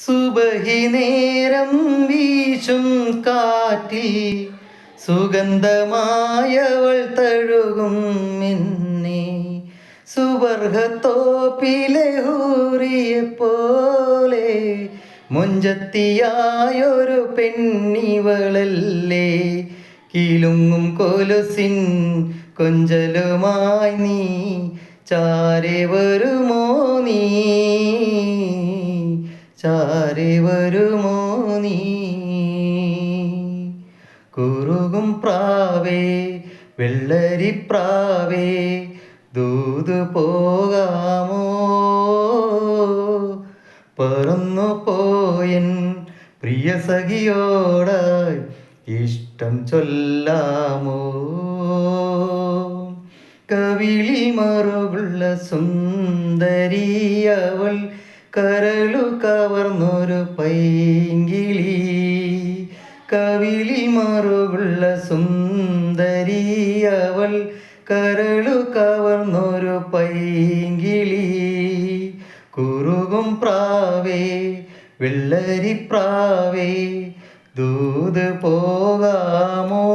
സുബഹി നേരം വീശും കാറ്റിൽ സുഗന്ധമായവൾ തഴുകും എന്നെ. സുവർഗത്തോപ്പിലെ ഹൂറിയെ പോലെ മൊഞ്ചത്തിയായൊരു പെണ്ണിവളല്ലേ. കിലുങ്ങും കൊലുസിൻ കൊഞ്ചലുമായി നീ ചാരെ വരുമോ, നീ ചാരെ വരുമോ നീ. കുറുകും പ്രാവേ വെള്ളരിപ്രാവേ ദൂത് പോകാമോ, പറന്നു പോയൻ പ്രിയ സഖിയോടായി ഇഷ്ടം ചൊല്ലാമോ. കവിളിൽ മറുകുള്ള സുന്ദരിയവൾ കരളു കവർന്നൊരു പൈങ്കിളി. കവിളിൽ മറുകുള്ള സുന്ദരിയവൾ കരളു കവർന്നൊരു പൈങ്കിളി. കുറുകും പ്രാവേ വെള്ളരിപ്രാവേ ദൂത് പോകാമോ,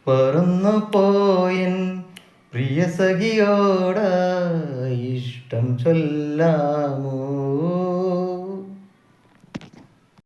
പറന്നു പോയൻ പ്രിയ സഖിയോടായി ഇഷ്ടം ചൊല്ലാമോ.